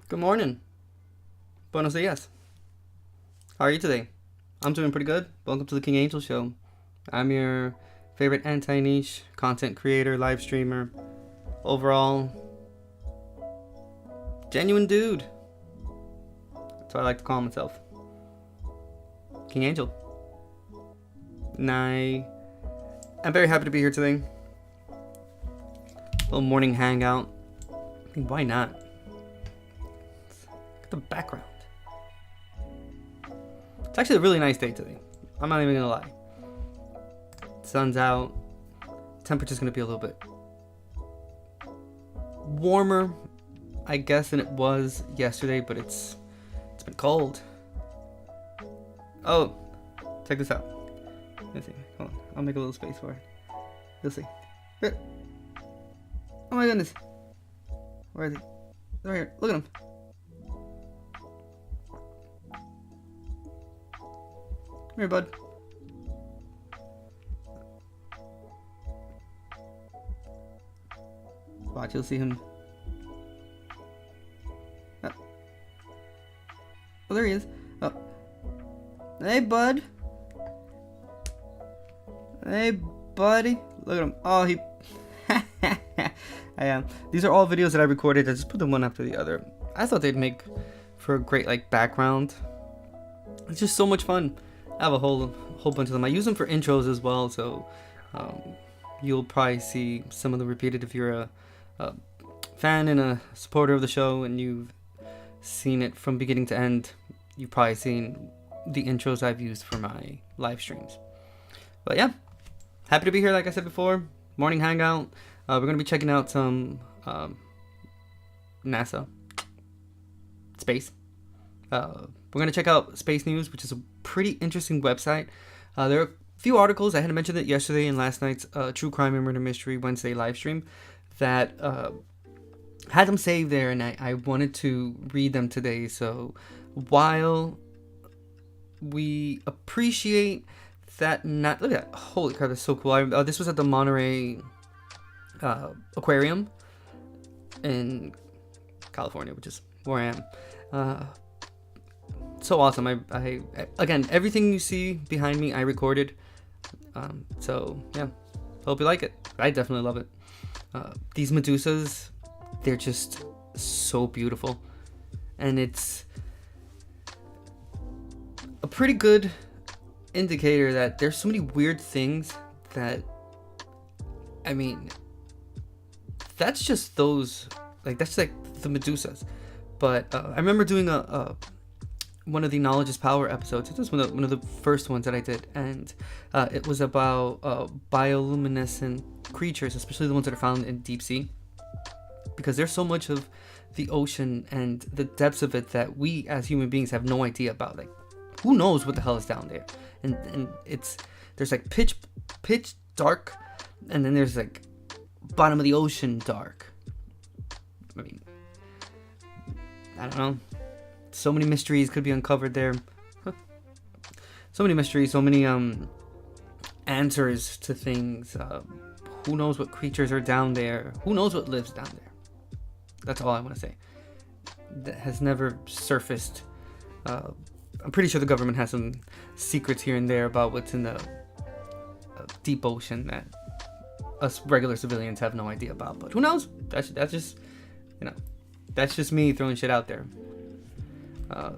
Good morning. Buenos dias. How are you today? I'm doing pretty good. Welcome to the King Angel Show. I'm your favorite anti-niche content creator, live streamer, overall genuine dude. That's what I like to call myself. King Angel. And I'm very happy to be here today. A little morning hangout. I mean, why not? The background. It's actually a really nice day today. I'm not even gonna lie. Sun's out. Temperature's gonna be a little bit warmer, I guess, than it was yesterday, but it's been cold. Oh, check this out. Let's see. Hold on. I'll make a little space for it. You'll see. Here. Oh my goodness. Where is he? Right here. Look at him. Come here, bud. Watch, you'll see him. Oh, there he is. Oh. Hey, bud. Hey, buddy. Look at him. Oh, he... I am. These are all videos that I recorded. I just put them one after the other. I thought they'd make for a great, background. It's just so much fun. I have a whole bunch of them. I use them for intros as well, so you'll probably see some of them repeated if you're a fan and a supporter of the show and you've seen it from beginning to end. You've probably seen the intros I've used for my live streams. But yeah, happy to be here. Like I said before, morning hangout. We're gonna be checking out some NASA space. We're going to check out Space News, which is a pretty interesting website. There are a few articles, I had mentioned it yesterday in last night's True Crime and Murder Mystery Wednesday live stream, that had them saved there, and I wanted to read them today. So while we appreciate that, look at that, holy crap, that's so cool. This was at the Monterey Aquarium in California, which is where I am. So awesome. I again, everything you see behind me I recorded, so yeah, hope you like it. I definitely love it. These Medusas, they're just so beautiful, and it's a pretty good indicator that there's so many weird things that, I mean, that's just those, that's like the Medusas. But I remember doing a one of the Knowledge is Power episodes. It was one of the first ones that I did, and it was about bioluminescent creatures, especially the ones that are found in deep sea, because there's so much of the ocean and the depths of it that we as human beings have no idea about. Like, who knows what the hell is down there? And there's like pitch dark, and then there's like bottom of the ocean dark. I mean, I don't know. So many mysteries could be uncovered there. So many mysteries, so many answers to things. Who knows what creatures are down there? Who knows what lives down there? That's all I want to say. That has never surfaced. I'm pretty sure the government has some secrets here and there about what's in the deep ocean that us regular civilians have no idea about. But who knows? That's just, you know, that's just me throwing shit out there. I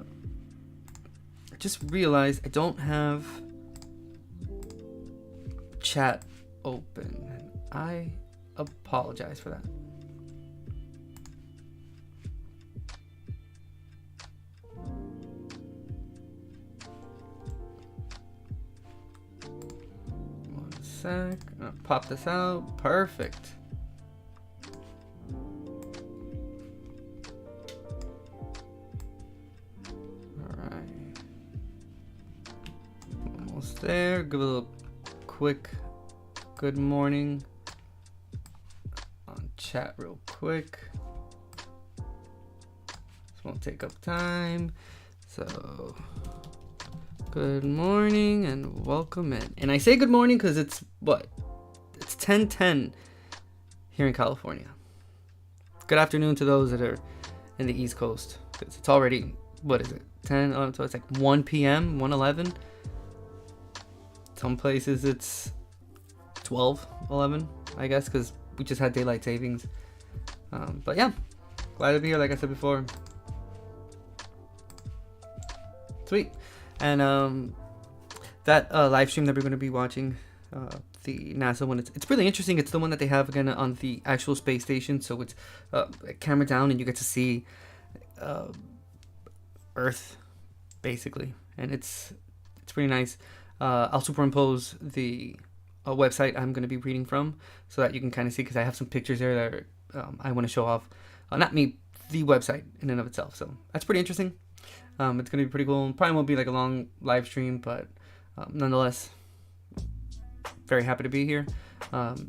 just realized I don't have chat open. I apologize for that. One sec. I'll pop this out. Perfect. There, give a little quick good morning on chat real quick. This won't take up time. So, good morning and welcome in. And I say good morning because it's what? It's 10:10 here in California. Good afternoon to those that are in the East Coast. It's already, what is it? 10, 11, so it's like 1 p.m., 1:11. Some places it's 12, 11, I guess, because we just had daylight savings. But yeah, glad to be here, like I said before. Sweet. And that live stream that we're going to be watching, the NASA one, it's really interesting. It's the one that they have again on the actual space station. So it's camera down and you get to see Earth, basically. And it's pretty nice. I'll superimpose the website I'm going to be reading from so that you can kind of see, because I have some pictures there that are, I want to show off. Not me, the website in and of itself. So that's pretty interesting. It's going to be pretty cool. Probably won't be like a long live stream, but nonetheless, very happy to be here.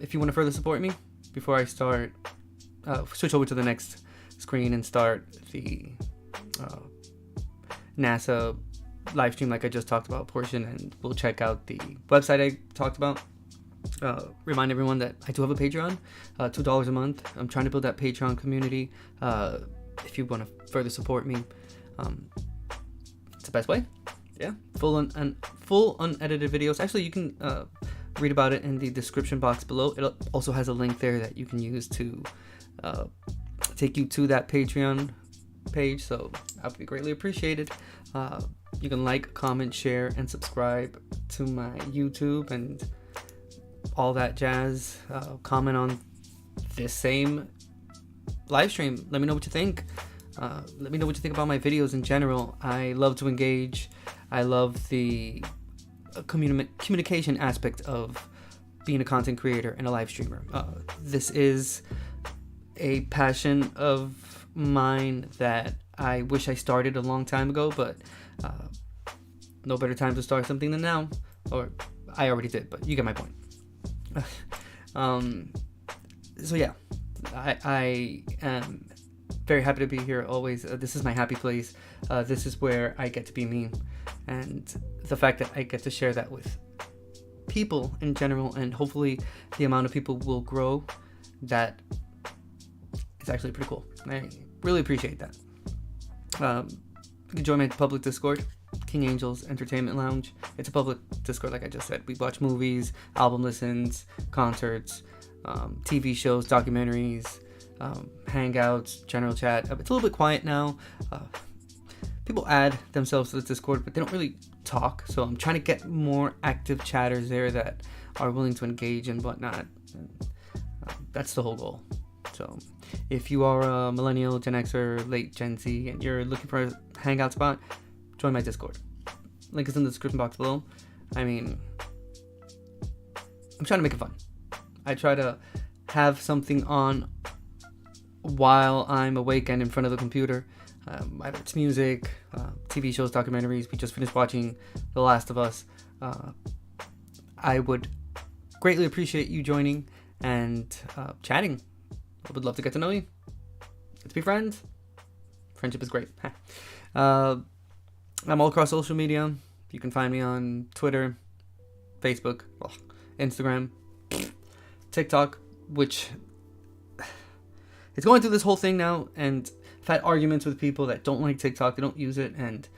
If you want to further support me, before I start, switch over to the next screen and start the NASA live stream like I just talked about portion, and we'll check out the website I talked about. Remind everyone that I do have a Patreon, $2 a month. I'm trying to build that Patreon community. If you want to further support me, it's the best way. Yeah, full unedited videos. Actually, you can read about it in the description box below. It also has a link there that you can use to take you to that Patreon page, so that would be greatly appreciated. You can like, comment, share, and subscribe to my YouTube and all that jazz. Comment on this same live stream. Let me know what you think. Let me know what you think about my videos in general. I love to engage. I love the communication aspect of being a content creator and a live streamer. This is a passion of mine that I wish I started a long time ago, but no better time to start something than now. Or I already did, but you get my point. So yeah, I am very happy to be here always. This is my happy place. This is where I get to be me, and the fact that I get to share that with people in general, and hopefully the amount of people will grow, that is actually pretty cool. I really appreciate that. You can join my public Discord, King Angel's Entertainment Lounge. It's a public Discord, like I just said. We watch movies, album listens, concerts, TV shows, documentaries, hangouts, general chat. It's a little bit quiet now. People add themselves to the Discord, but they don't really talk. So I'm trying to get more active chatters there that are willing to engage and whatnot. And, that's the whole goal. So If you are a millennial, Gen X, or late Gen Z, and you're looking for a hangout spot, join my Discord. Link is in the description box below. I mean, I'm trying to make it fun. I try to have something on while I'm awake and in front of the computer. Either it's music, TV shows, documentaries. We just finished watching The Last of Us. I would greatly appreciate you joining and chatting. I would love to get to know you. Let's be friends. Friendship is great. I'm all across social media. You can find me on Twitter, Facebook, Instagram, TikTok, which it's going through this whole thing now, and I've had arguments with people that don't like TikTok, they don't use it, and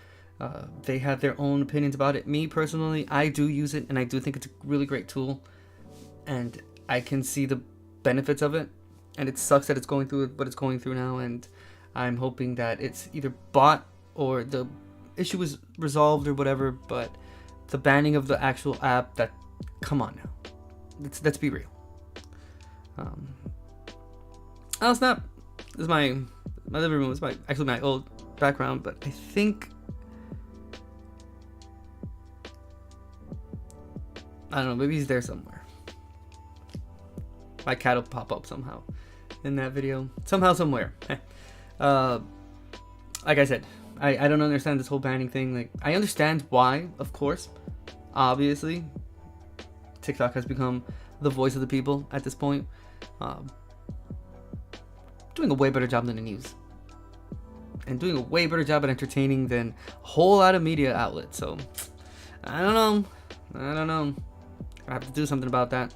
they have their own opinions about it. Me personally, I do use it, and I do think it's a really great tool, and I can see the benefits of it, and it sucks that it's going through what it's going through now, and I'm hoping that it's either bought or the issue is resolved or whatever. But the banning of the actual app, that, come on now, let's be real. Oh snap, this is my living room. It's actually my old background, but I think, I don't know, maybe he's there somewhere. My cat will pop up somehow in that video, somehow, somewhere. Like I said, I don't understand this whole banning thing. Like, I understand why, of course. Obviously, TikTok has become the voice of the people at this point. Doing a way better job than the news, and doing a way better job at entertaining than a whole lot of media outlets. So I don't know. I have to do something about that.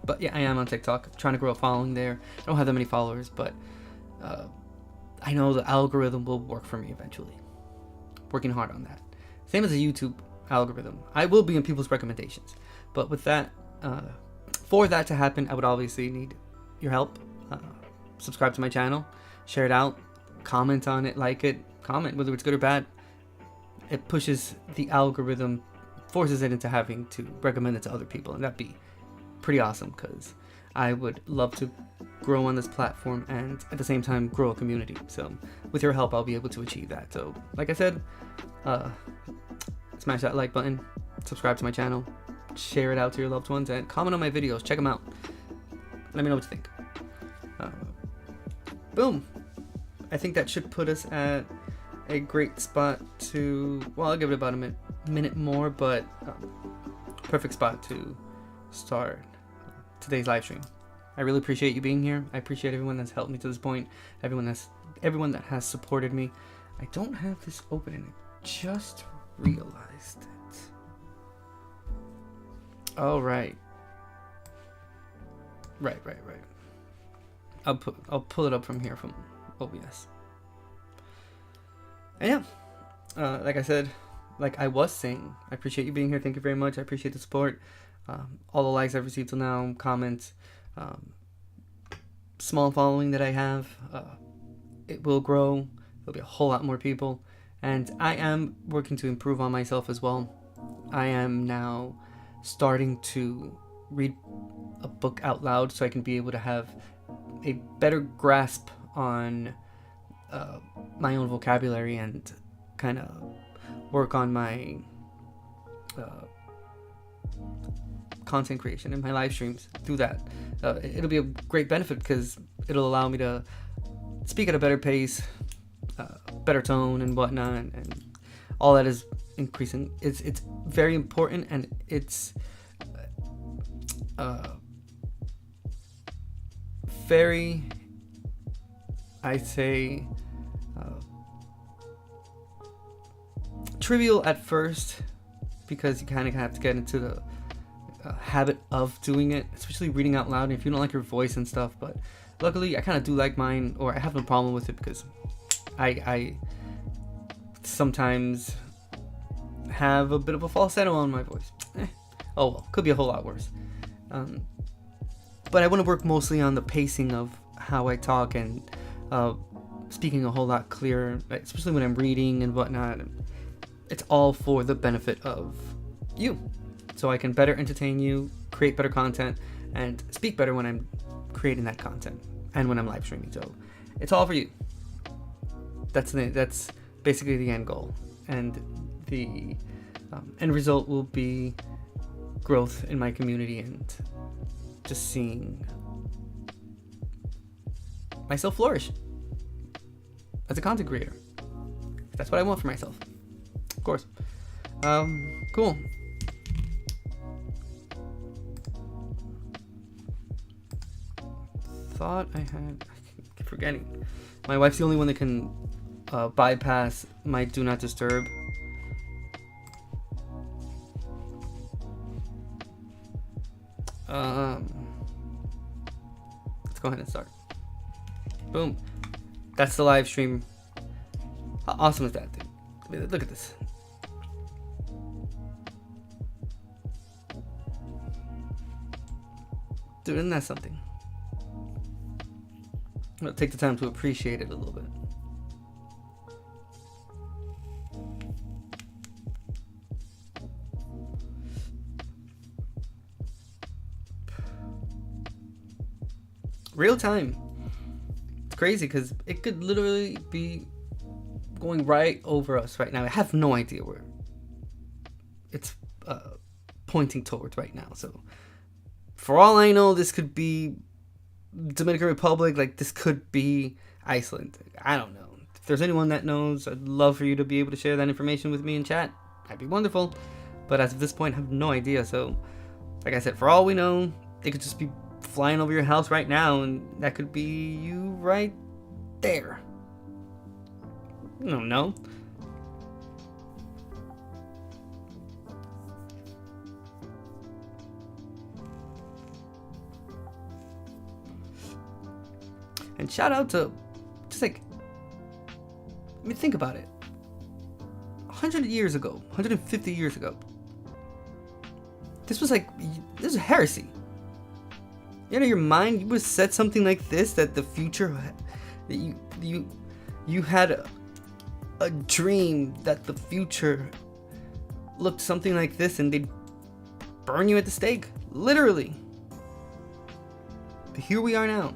But yeah, I am on TikTok. I'm trying to grow a following there. I don't have that many followers, but I know the algorithm will work for me eventually. Working hard on that. Same as the YouTube algorithm. I will be in people's recommendations. But with that, for that to happen, I would obviously need your help. Subscribe to my channel, share it out, comment on it, like it, comment whether it's good or bad. It pushes the algorithm, forces it into having to recommend it to other people, and that'd be pretty awesome, because I would love to grow on this platform and at the same time grow a community. So with your help, I'll be able to achieve that. So like I said, smash that like button, subscribe to my channel, share it out to your loved ones, and comment on my videos. Check them out. Let me know what you think. Boom. I think that should put us at a great spot to, well, I'll give it about a minute more, but perfect spot to start today's live stream. I really appreciate you being here. I appreciate everyone that's helped me to this point, everyone that has supported me. I don't have this open and I just realized it. All right. Right. I'll pull it up from here from OBS. And yeah, like I said, like I was saying, I appreciate you being here. Thank you very much. I appreciate the support. All the likes I've received till now, comments, small following that I have. It will grow. There'll be a whole lot more people, and I am working to improve on myself as well. I am now starting to read a book out loud so I can be able to have a better grasp on my own vocabulary and kind of work on my content creation and my live streams through that. It'll be a great benefit because it'll allow me to speak at a better pace, better tone and whatnot, and all that is increasing. It's very important, and it's very, I'd say, trivial at first, because you kind of have to get into the habit of doing it, especially reading out loud, and if you don't like your voice and stuff. But luckily I kind of do like mine, or I have no problem with it, because I sometimes have a bit of a falsetto on my voice. Oh well, could be a whole lot worse. But I want to work mostly on the pacing of how I talk and speaking a whole lot clearer, especially when I'm reading and whatnot. It's all for the benefit of you, so I can better entertain you, create better content, and speak better when I'm creating that content. and when I'm live streaming. So it's all for you. That's basically the end goal, and the end result will be growth in my community and just seeing myself flourish as a content creator. That's what I want for myself, of course. Cool. Thought I keep forgetting. My wife's the only one that can bypass my do not disturb. Let's go ahead and start. Boom. That's the live stream. How awesome is that, dude? I mean, look at this. Dude, isn't that something? I'm gonna take the time to appreciate it a little bit. Real time. It's crazy because it could literally be going right over us right now. I have no idea where it's pointing towards right now. So for all I know, this could be Dominican Republic. Like, this could be Iceland. I don't know. If there's anyone that knows, I'd love for you to be able to share that information with me in chat. That'd be wonderful. But as of this point, I have no idea. So like I said, for all we know, it could just be flying over your house right now, and that could be you right there. I don't know. And shout out to, just like, I mean, think about it. 100 years ago, 150 years ago, this was heresy. You know, your mind, you would have said something like this, that the future, that you had a dream that the future looked something like this, and they'd burn you at the stake, literally. But here we are now.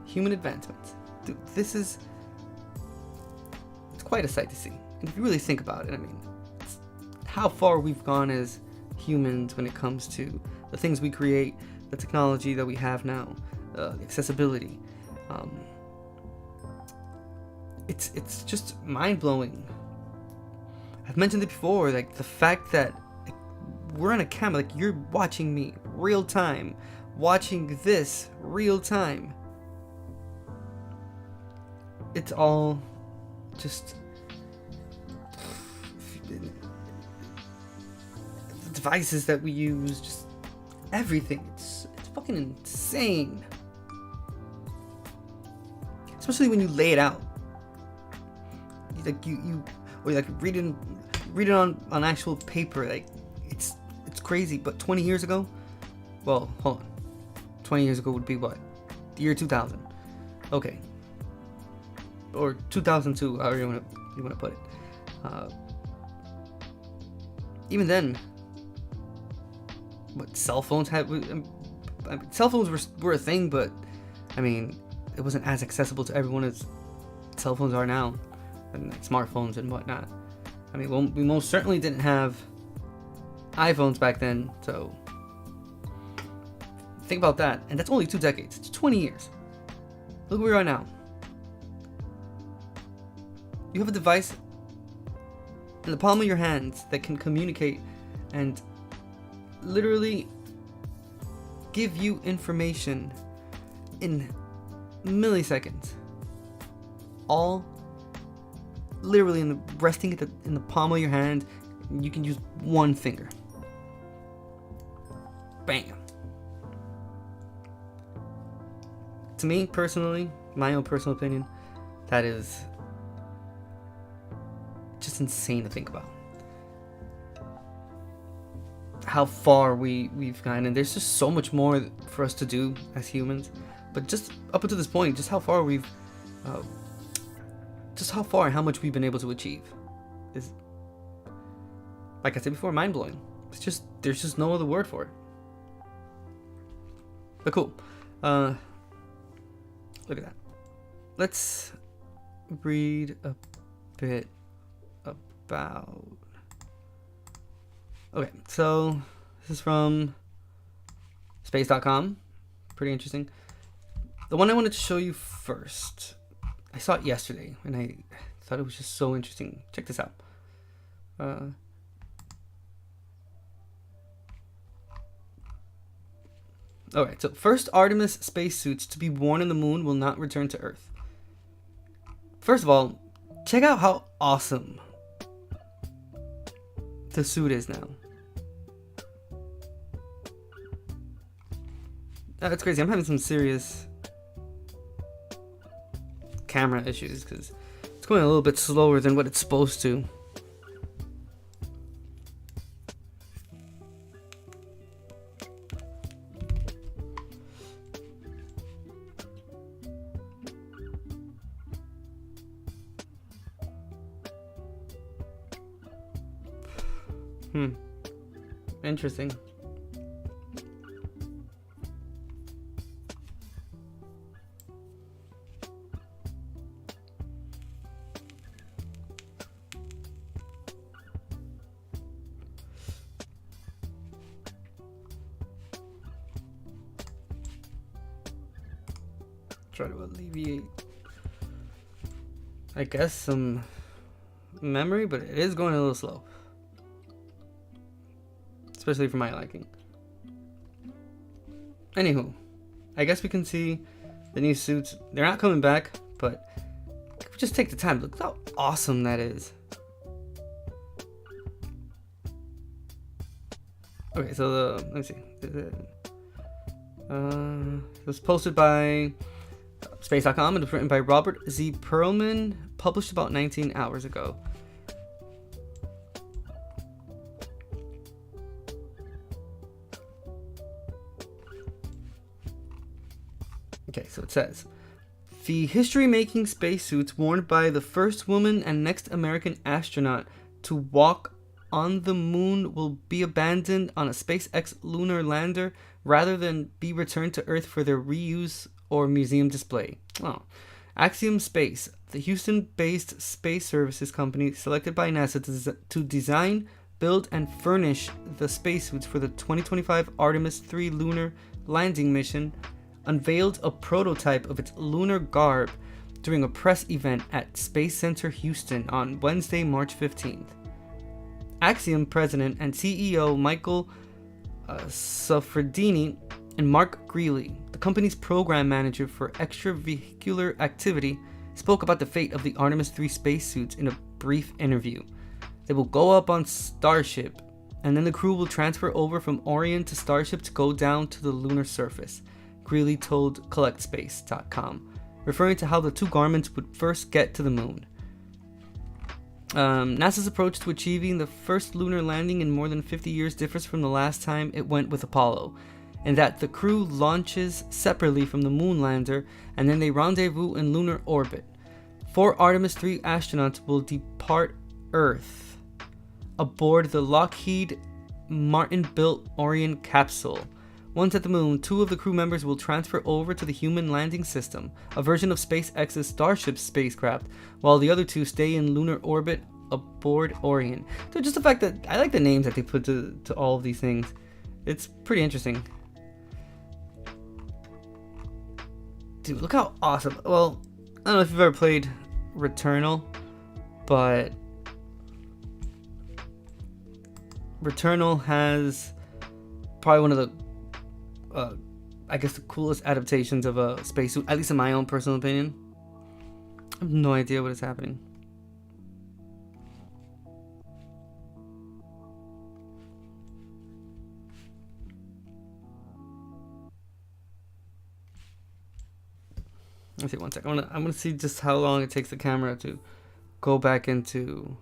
Human advancements. Dude, it's quite a sight to see. And if you really think about it, I mean, how far we've gone as humans when it comes to the things we create, the technology that we have now, the accessibility. It's just mind-blowing. I've mentioned it before, like the fact that we're on a camera, like you're watching me real time, watching this real time. It's all just the devices that we use, just everything. It's fucking insane. Especially when you lay it out. Or like read it on actual paper. Like it's crazy. But 20 years ago, well, hold on. 20 years ago would be what? The year 2000. Okay. Or 2002, however you want to put it. Even then, what cell phones had? Cell phones were a thing, but I mean, it wasn't as accessible to everyone as cell phones are now, and like smartphones and whatnot. I mean, well, we most certainly didn't have iPhones back then, so think about that. And that's only 2 decades. It's 20 years. Look where we are now. You have a device in the palm of your hands that can communicate and literally give you information in milliseconds. All literally resting in the palm of your hand. You can use one finger. Bam. To me personally, my own personal opinion, that is just insane to think about. How far we've gone, and there's just so much more for us to do as humans. But just up until this point, just how far and how much we've been able to achieve is, like I said before, mind-blowing. There's just no other word for it. But cool. Look at that. Let's read a bit about... Okay, so this is from space.com. Pretty interesting. The one I wanted to show you first, I saw it yesterday and I thought it was just so interesting. Check this out. Alright, so first Artemis spacesuits to be worn on the moon will not return to Earth. First of all, check out how awesome the suit is now. That's crazy. I'm having some serious camera issues because it's going a little bit slower than what it's supposed to. Interesting. Try to alleviate, I guess, some memory, but it is going a little slow. Especially for my liking. Anywho, I guess we can see the new suits. They're not coming back, but just take the time. Look how awesome that is. Okay, so let me see. It was posted by space.com and it was written by Robert Z. Perlman, published about 19 hours ago. Okay, so it says, the history-making spacesuits worn by the first woman and next American astronaut to walk on the moon will be abandoned on a SpaceX lunar lander rather than be returned to Earth for their reuse or museum display. Oh. Axiom Space, the Houston-based space services company selected by NASA to design, build, and furnish the spacesuits for the 2025 Artemis 3 lunar landing mission, unveiled a prototype of its lunar garb during a press event at Space Center Houston on Wednesday, March 15th. Axiom president and CEO Michael Sofredini and Mark Greeley, the company's program manager for extravehicular activity, spoke about the fate of the Artemis 3 spacesuits in a brief interview. They will go up on Starship, and then the crew will transfer over from Orion to Starship to go down to the lunar surface, Greeley told CollectSpace.com, referring to how the two garments would first get to the moon. NASA's approach to achieving the first lunar landing in more than 50 years differs from the last time it went with Apollo, in that the crew launches separately from the moon lander and then they rendezvous in lunar orbit. 4 Artemis 3 astronauts will depart Earth aboard the Lockheed Martin-built Orion capsule. Once at the moon, 2 of the crew members will transfer over to the Human Landing System, a version of SpaceX's Starship spacecraft, while the other 2 stay in lunar orbit aboard Orion. So just the fact that I like the names that they put to all of these things. It's pretty interesting. Dude, look how awesome. Well, I don't know if you've ever played Returnal, but Returnal has probably one of the I guess the coolest adaptations of a spacesuit, at least in my own personal opinion. I have no idea what is happening. Let's see, one sec. I'm gonna see just how long it takes the camera to go back into.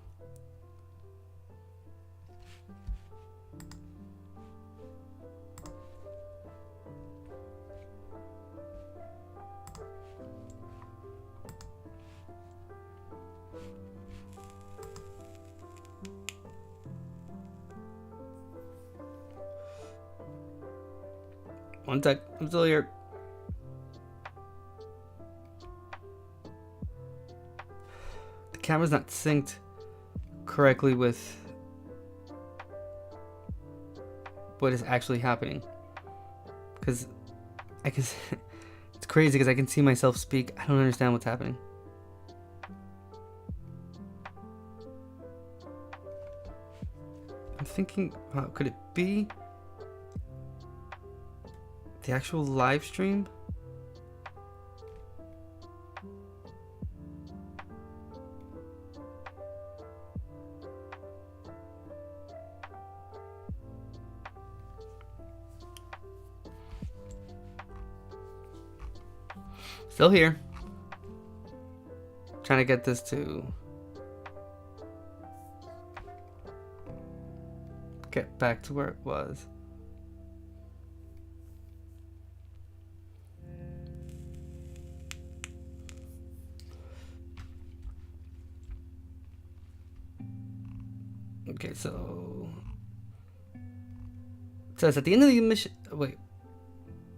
One sec, I'm still here. camera's not synced correctly with what is actually happening. Because I can, it's crazy because I can see myself speak. I don't understand what's happening. I'm thinking, could it be the actual live stream? Still here. Trying to get this to get back to where it was. Okay, so it says at the end of the mission. Wait.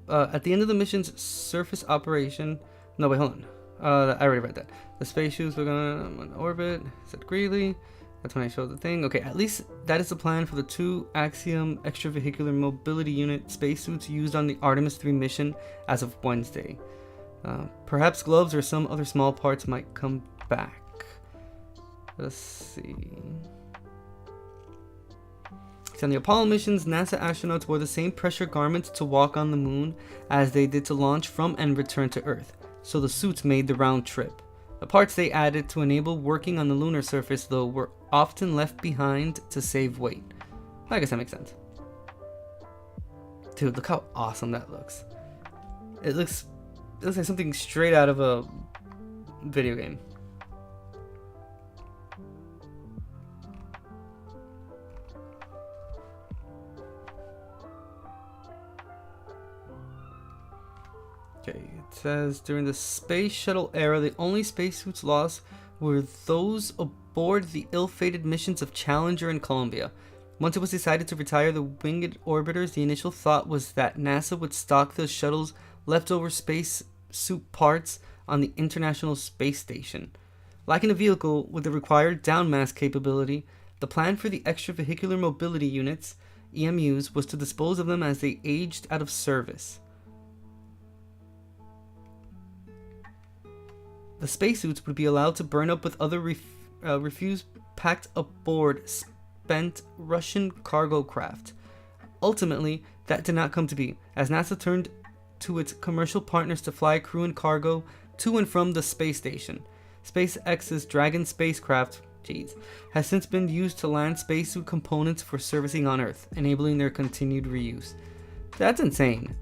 At the end of the mission's surface operation. No, wait, hold on. I already read that. The spacesuits were going on orbit. Said Greeley. That's when I showed the thing. Okay, at least that is the plan for the 2 Axiom extravehicular mobility unit spacesuits used on the Artemis 3 mission as of Wednesday. Perhaps gloves or some other small parts might come back. Let's see. On the Apollo missions, NASA astronauts wore the same pressure garments to walk on the moon as they did to launch from and return to Earth, so the suits made the round trip. The parts they added to enable working on the lunar surface, though, were often left behind to save weight. I guess that makes sense. Dude, look how awesome that looks. It looks like something straight out of a video game. Okay, it says during the space shuttle era, the only spacesuits lost were those aboard the ill-fated missions of Challenger and Columbia. Once it was decided to retire the winged orbiters, the initial thought was that NASA would stock the shuttle's leftover space suit parts on the International Space Station. Lacking a vehicle with the required downmass capability, the plan for the extravehicular mobility units, EMUs, was to dispose of them as they aged out of service. The spacesuits would be allowed to burn up with other refuse packed aboard spent Russian cargo craft. Ultimately, that did not come to be, as NASA turned to its commercial partners to fly crew and cargo to and from the space station. SpaceX's Dragon spacecraft, has since been used to land spacesuit components for servicing on Earth, enabling their continued reuse. That's insane.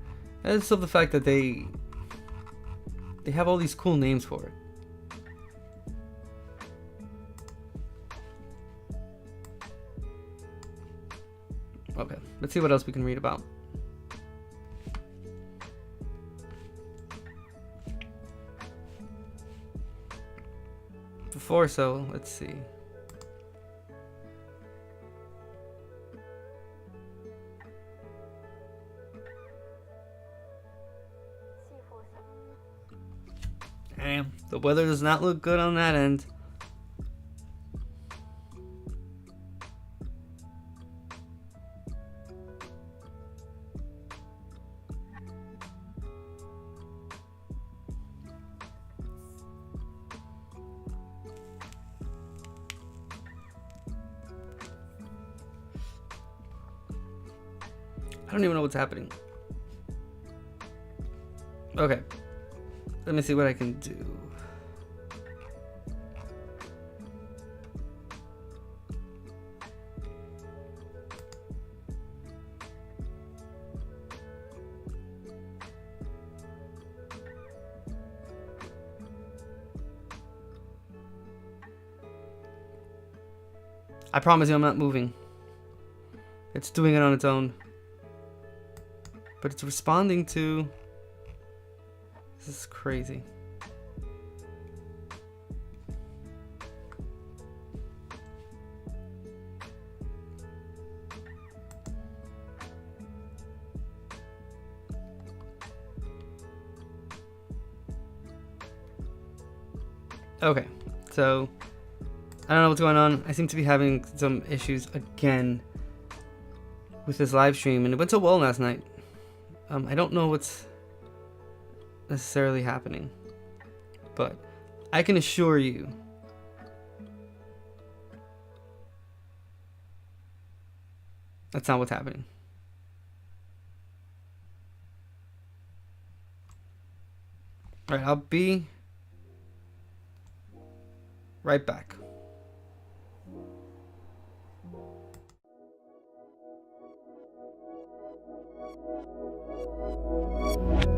That's of the fact that they have all these cool names for it. Okay, let's see what else we can read about. Before so, let's see. Damn, the weather does not look good on that end. I don't even know what's happening. Okay. Let me see what I can do. I promise you I'm not moving. It's doing it on its own. But it's responding to... This is crazy. Okay, so I don't know what's going on. I seem to be having some issues again with this live stream, and it went so well last night. I don't know what's necessarily happening, but I can assure you that's not what's happening. All right, I'll be right back.